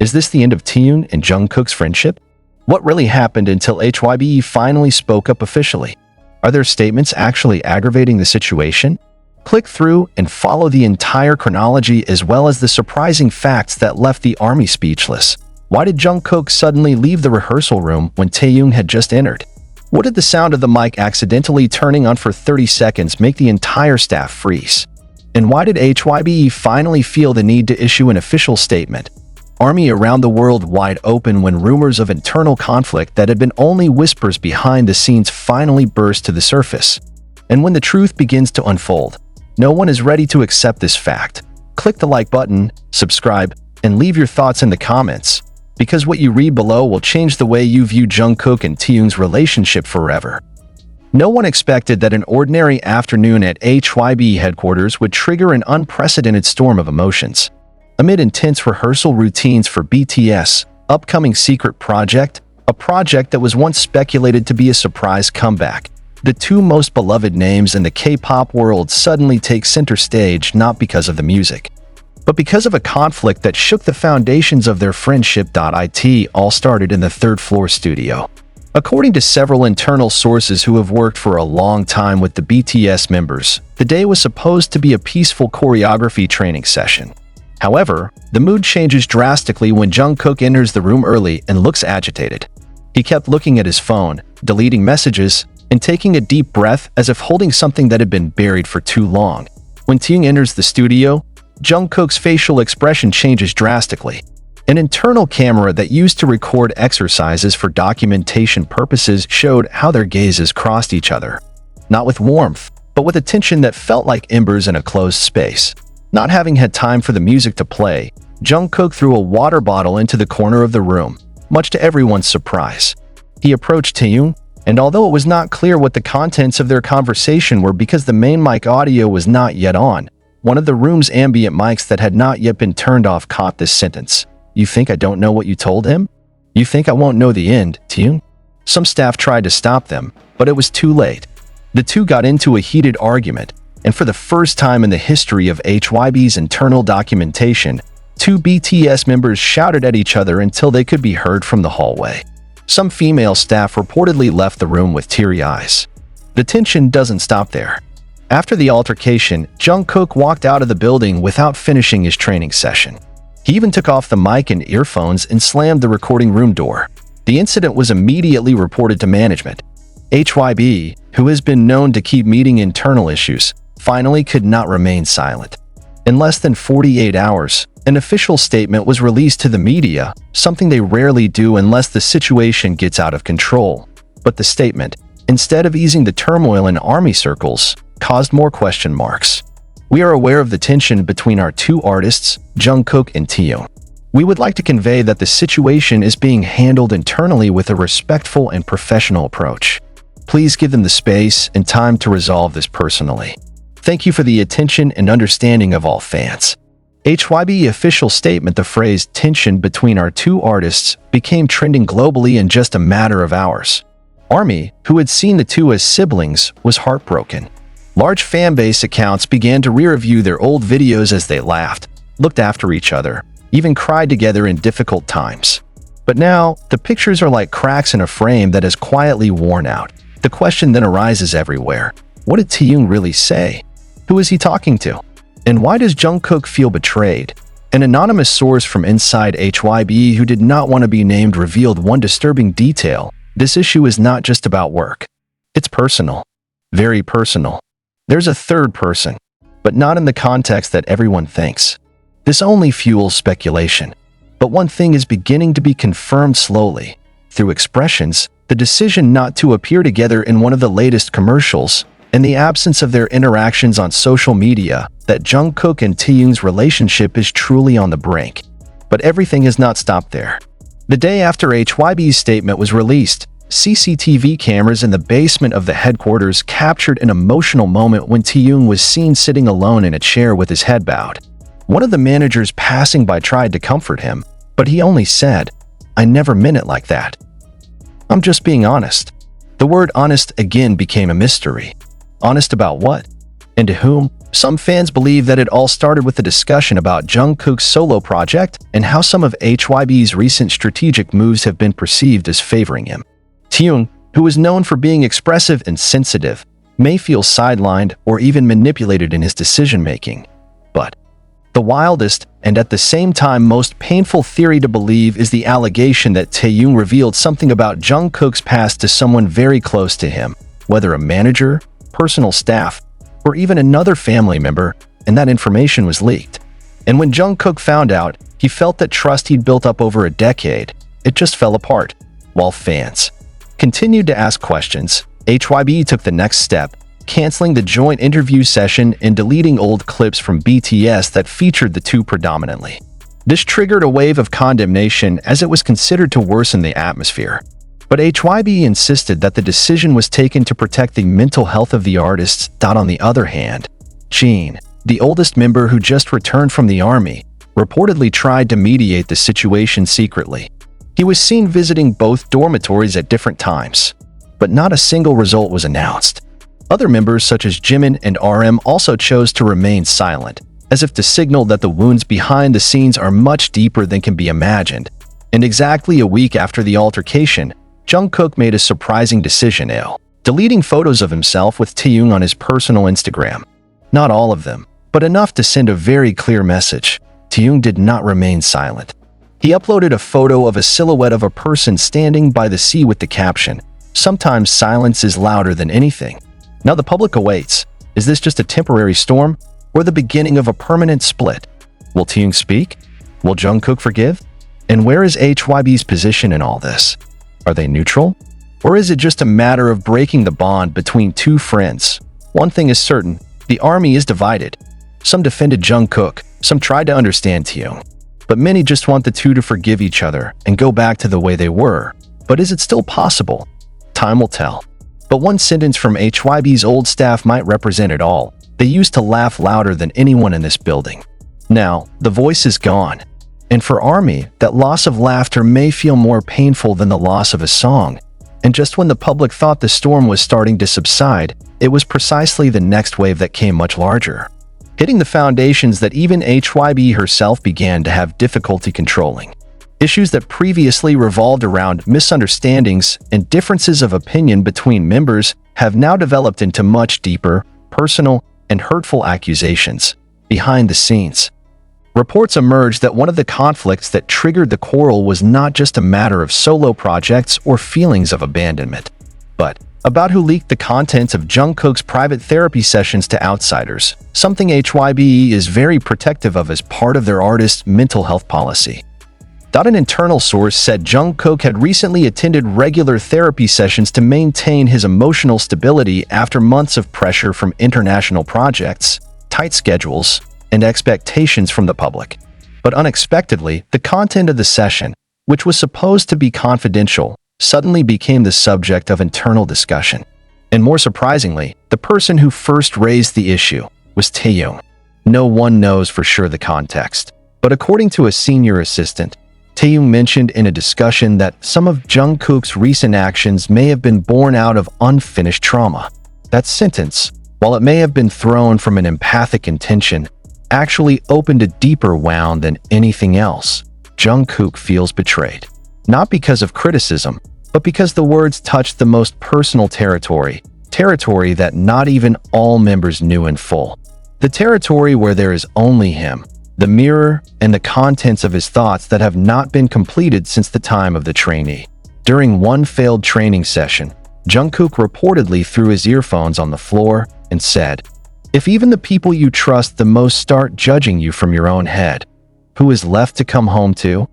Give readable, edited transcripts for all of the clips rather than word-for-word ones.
Is this the end of Taehyung and Jungkook's friendship? What really happened until HYBE finally spoke up officially? Are their statements actually aggravating the situation? Click through and follow the entire chronology as well as the surprising facts that left the ARMY speechless. Why did Jungkook suddenly leave the rehearsal room when Taehyung had just entered? What did the sound of the mic accidentally turning on for 30 seconds make the entire staff freeze? And why did HYBE finally feel the need to issue an official statement? ARMY around the world wide open when rumors of internal conflict that had been only whispers behind the scenes finally burst to the surface. And when the truth begins to unfold, no one is ready to accept this fact. Click the like button, subscribe, and leave your thoughts in the comments, because what you read below will change the way you view Jungkook and Taehyung's relationship forever. No one expected that an ordinary afternoon at HYBE headquarters would trigger an unprecedented storm of emotions. Amid intense rehearsal routines for BTS' upcoming secret project, a project that was once speculated to be a surprise comeback, the two most beloved names in the K-pop world suddenly take center stage not because of the music, but because of a conflict that shook the foundations of their friendship. It all started in the third-floor studio. According to several internal sources who have worked for a long time with the BTS members, the day was supposed to be a peaceful choreography training session. However, the mood changes drastically when Jungkook enters the room early and looks agitated. He kept looking at his phone, deleting messages, and taking a deep breath as if holding something that had been buried for too long. When Taehyung enters the studio, Jungkook's facial expression changes drastically. An internal camera that used to record exercises for documentation purposes showed how their gazes crossed each other. Not with warmth, but with a tension that felt like embers in a closed space. Not having had time for the music to play, Jungkook threw a water bottle into the corner of the room, much to everyone's surprise. He approached Taehyung, and although it was not clear what the contents of their conversation were because the main mic audio was not yet on, one of the room's ambient mics that had not yet been turned off caught this sentence. "You think I don't know what you told him? You think I won't know the end, Taehyung?" Some staff tried to stop them, but it was too late. The two got into a heated argument, and for the first time in the history of HYBE's internal documentation, two BTS members shouted at each other until they could be heard from the hallway. Some female staff reportedly left the room with teary eyes. The tension doesn't stop there. After the altercation, Jungkook walked out of the building without finishing his training session. He even took off the mic and earphones and slammed the recording room door. The incident was immediately reported to management. HYBE, who has been known to keep meeting internal issues, finally could not remain silent. In less than 48 hours, an official statement was released to the media, something they rarely do unless the situation gets out of control. But the statement, instead of easing the turmoil in ARMY circles, caused more question marks. "We are aware of the tension between our two artists, Jungkook and Taehyung. We would like to convey that the situation is being handled internally with a respectful and professional approach. Please give them the space and time to resolve this personally. Thank you for the attention and understanding of all fans." HYBE official statement. The phrase "tension between our two artists" became trending globally in just a matter of hours. ARMY, who had seen the two as siblings, was heartbroken. Large fanbase accounts began to re-review their old videos as they laughed, looked after each other, even cried together in difficult times. But now, the pictures are like cracks in a frame that has quietly worn out. The question then arises everywhere. What did Taehyung really say? Who is he talking to? And why does Jungkook feel betrayed? An anonymous source from inside HYBE who did not want to be named revealed one disturbing detail. This issue is not just about work. It's personal. Very personal. There's a third person, but not in the context that everyone thinks. This only fuels speculation. But one thing is beginning to be confirmed slowly. Through expressions, the decision not to appear together in one of the latest commercials, and the absence of their interactions on social media, that Jungkook and Taehyung's relationship is truly on the brink. But everything has not stopped there. The day after HYBE's statement was released, CCTV cameras in the basement of the headquarters captured an emotional moment when Taehyung was seen sitting alone in a chair with his head bowed. One of the managers passing by tried to comfort him, but he only said, "I never meant it like that. I'm just being honest." The word honest again became a mystery. Honest about what? And to whom? Some fans believe that it all started with a discussion about Jungkook's solo project and how some of HYBE's recent strategic moves have been perceived as favoring him. Taehyung, who is known for being expressive and sensitive, may feel sidelined or even manipulated in his decision-making. But the wildest and at the same time most painful theory to believe is the allegation that Taehyung revealed something about Jungkook's past to someone very close to him, whether a manager, personal staff, or even another family member, and that information was leaked. And when Jungkook found out, he felt that trust he'd built up over a decade, it just fell apart. While fans continued to ask questions, HYBE took the next step, canceling the joint interview session and deleting old clips from BTS that featured the two predominantly. This triggered a wave of condemnation as it was considered to worsen the atmosphere. But HYBE insisted that the decision was taken to protect the mental health of the artists. On the other hand, Jin, the oldest member who just returned from the army, reportedly tried to mediate the situation secretly. He was seen visiting both dormitories at different times, but not a single result was announced. Other members such as Jimin and RM also chose to remain silent, as if to signal that the wounds behind the scenes are much deeper than can be imagined. And exactly a week after the altercation, Jungkook made a surprising decision, deleting photos of himself with Taehyung on his personal Instagram. Not all of them, but enough to send a very clear message. Taehyung did not remain silent. He uploaded a photo of a silhouette of a person standing by the sea with the caption, "Sometimes silence is louder than anything." Now the public awaits. Is this just a temporary storm or the beginning of a permanent split? Will Taehyung speak? Will Jungkook forgive? And where is HYBE's position in all this? Are they neutral? Or is it just a matter of breaking the bond between two friends? One thing is certain, the army is divided. Some defended Jungkook, some tried to understand Taehyung. But many just want the two to forgive each other and go back to the way they were. But is it still possible? Time will tell. But one sentence from HYBE's old staff might represent it all. They used to laugh louder than anyone in this building. Now, the voice is gone. And for ARMY, that loss of laughter may feel more painful than the loss of a song. And just when the public thought the storm was starting to subside, it was precisely the next wave that came much larger, hitting the foundations that even HYBE herself began to have difficulty controlling. Issues that previously revolved around misunderstandings and differences of opinion between members have now developed into much deeper, personal, and hurtful accusations. Behind the scenes, reports emerged that one of the conflicts that triggered the quarrel was not just a matter of solo projects or feelings of abandonment, but about who leaked the contents of Jungkook's private therapy sessions to outsiders, something HYBE is very protective of as part of their artist's mental health policy. An internal source said Jungkook had recently attended regular therapy sessions to maintain his emotional stability after months of pressure from international projects, tight schedules, and expectations from the public. But unexpectedly, the content of the session, which was supposed to be confidential, suddenly became the subject of internal discussion. And more surprisingly, the person who first raised the issue was Taehyung. No one knows for sure the context, but according to a senior assistant, Taehyung mentioned in a discussion that some of Jungkook's recent actions may have been born out of unfinished trauma. That sentence, while it may have been thrown from an empathic intention, actually opened a deeper wound than anything else. Jungkook feels betrayed. Not because of criticism, but because the words touched the most personal territory that not even all members knew in full. The territory where there is only him, the mirror, and the contents of his thoughts that have not been completed since the time of the trainee. During one failed training session, Jungkook reportedly threw his earphones on the floor and said, "If even the people you trust the most start judging you from your own head, who is left to come home to?"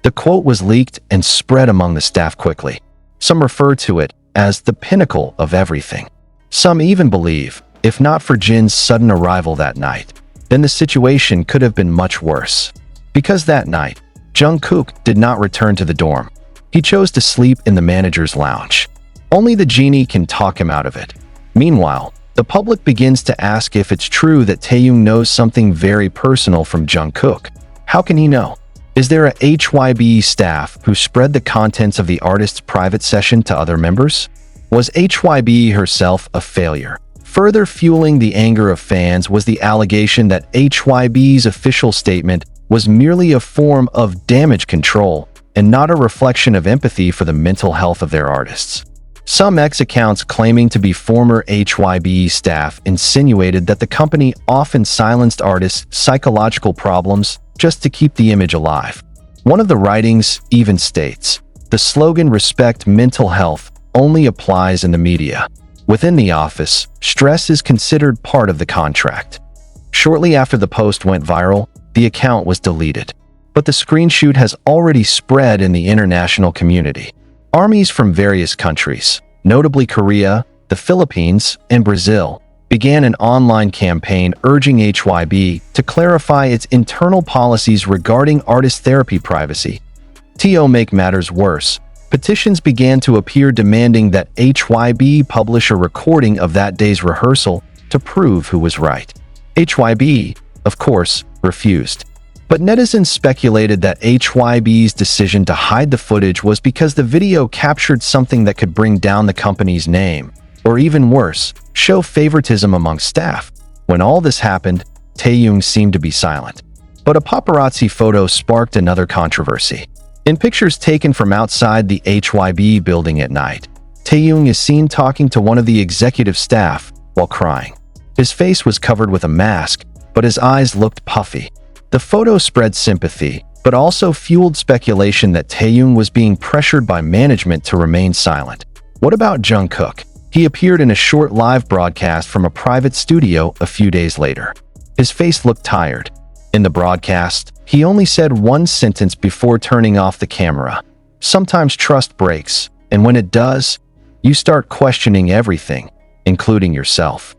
The quote was leaked and spread among the staff quickly. Some refer to it as the pinnacle of everything. Some even believe, if not for Jin's sudden arrival that night, then the situation could have been much worse. Because that night, Jungkook did not return to the dorm. He chose to sleep in the manager's lounge. Only the genie can talk him out of it. Meanwhile, the public begins to ask if it's true that Taehyung knows something very personal from Jungkook. How can he know? Is there a HYBE staff who spread the contents of the artist's private session to other members? Was HYBE herself a failure? Further fueling the anger of fans was the allegation that HYBE's official statement was merely a form of damage control and not a reflection of empathy for the mental health of their artists. Some X accounts claiming to be former HYBE staff insinuated that the company often silenced artists' psychological problems just to keep the image alive. One of the writings even states, "The slogan 'Respect mental health' only applies in the media. Within the office, stress is considered part of the contract." Shortly after the post went viral, the account was deleted. But the screenshot has already spread in the international community. Armies from various countries, notably Korea, the Philippines, and Brazil, began an online campaign urging HYBE to clarify its internal policies regarding artist therapy privacy. To make matters worse, petitions began to appear demanding that HYBE publish a recording of that day's rehearsal to prove who was right. HYBE, of course, refused. But netizens speculated that HYBE's decision to hide the footage was because the video captured something that could bring down the company's name, or even worse, show favoritism among staff. When all this happened, Taehyung seemed to be silent. But a paparazzi photo sparked another controversy. In pictures taken from outside the HYBE building at night, Taehyung is seen talking to one of the executive staff while crying. His face was covered with a mask, but his eyes looked puffy. The photo spread sympathy, but also fueled speculation that Taehyung was being pressured by management to remain silent. What about Jungkook? He appeared in a short live broadcast from a private studio a few days later. His face looked tired. In the broadcast, he only said one sentence before turning off the camera. Sometimes trust breaks, and when it does, you start questioning everything, including yourself.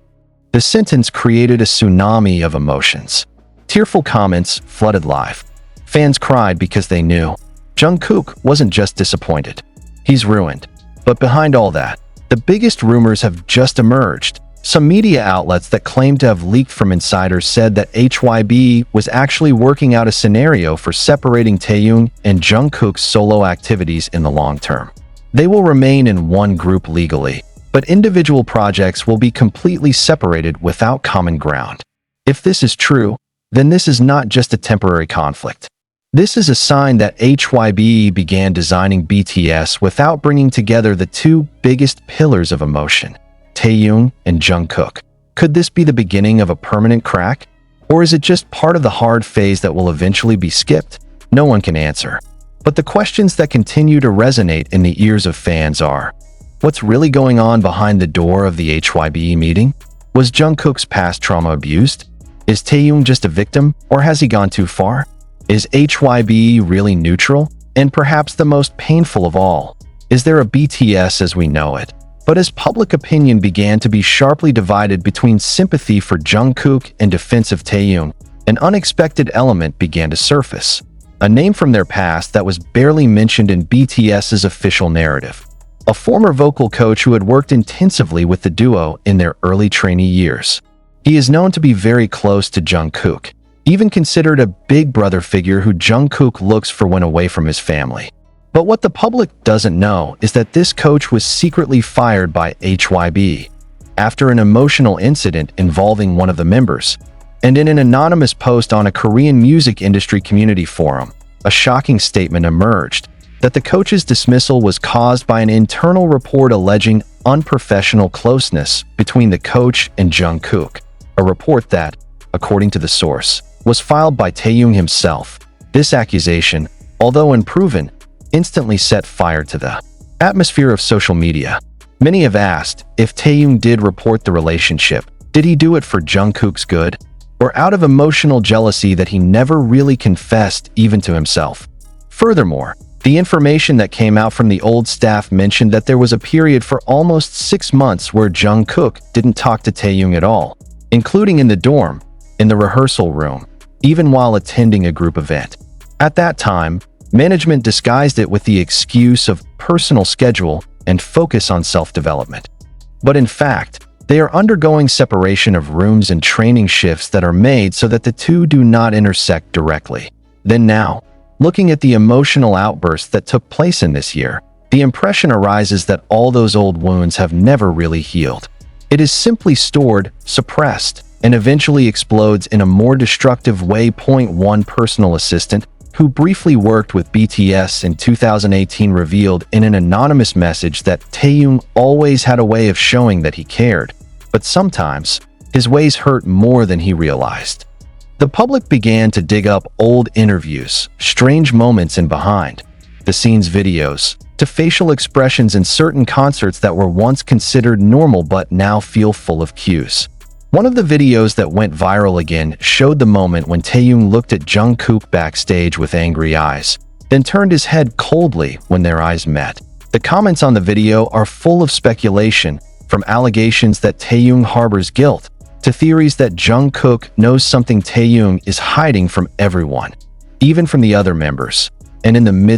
The sentence created a tsunami of emotions. Tearful comments flooded live. Fans cried because they knew Jungkook wasn't just disappointed. He's ruined. But behind all that, the biggest rumors have just emerged. Some media outlets that claim to have leaked from insiders said that HYBE was actually working out a scenario for separating Taehyung and Jungkook's solo activities in the long term. They will remain in one group legally, but individual projects will be completely separated without common ground. If this is true, then this is not just a temporary conflict. This is a sign that HYBE began designing BTS without bringing together the two biggest pillars of emotion, Taehyung and Jungkook. Could this be the beginning of a permanent crack? Or is it just part of the hard phase that will eventually be skipped? No one can answer. But the questions that continue to resonate in the ears of fans are, what's really going on behind the door of the HYBE meeting? Was Jungkook's past trauma abused? Is Taehyung just a victim, or has he gone too far? Is HYBE really neutral? And perhaps the most painful of all, is there a BTS as we know it? But as public opinion began to be sharply divided between sympathy for Jungkook and defense of Taehyung, an unexpected element began to surface. A name from their past that was barely mentioned in BTS's official narrative. A former vocal coach who had worked intensively with the duo in their early trainee years. He is known to be very close to Jungkook, even considered a big brother figure who Jungkook looks for when away from his family. But what the public doesn't know is that this coach was secretly fired by HYBE after an emotional incident involving one of the members. And in an anonymous post on a Korean music industry community forum, a shocking statement emerged that the coach's dismissal was caused by an internal report alleging unprofessional closeness between the coach and Jungkook. A report that, according to the source, was filed by Taehyung himself. This accusation, although unproven, instantly set fire to the atmosphere of social media. Many have asked if Taehyung did report the relationship. Did he do it for Jungkook's good? Or out of emotional jealousy that he never really confessed even to himself? Furthermore, the information that came out from the old staff mentioned that there was a period for almost 6 months where Jungkook didn't talk to Taehyung at all, including in the dorm, in the rehearsal room, even while attending a group event. At that time, management disguised it with the excuse of personal schedule and focus on self-development. But in fact, they are undergoing separation of rooms and training shifts that are made so that the two do not intersect directly. Then now, looking at the emotional outbursts that took place in this year, the impression arises that all those old wounds have never really healed. It is simply stored, suppressed, and eventually explodes in a more destructive way. One personal assistant who briefly worked with BTS in 2018 revealed in an anonymous message that Taehyung always had a way of showing that he cared, but sometimes his ways hurt more than he realized. The public began to dig up old interviews, strange moments and behind-the-scenes videos, to facial expressions in certain concerts that were once considered normal but now feel full of cues. One of the videos that went viral again showed the moment when Taehyung looked at Jungkook backstage with angry eyes, then turned his head coldly when their eyes met. The comments on the video are full of speculation, from allegations that Taehyung harbors guilt, to theories that Jungkook knows something Taehyung is hiding from everyone, even from the other members. And in the midst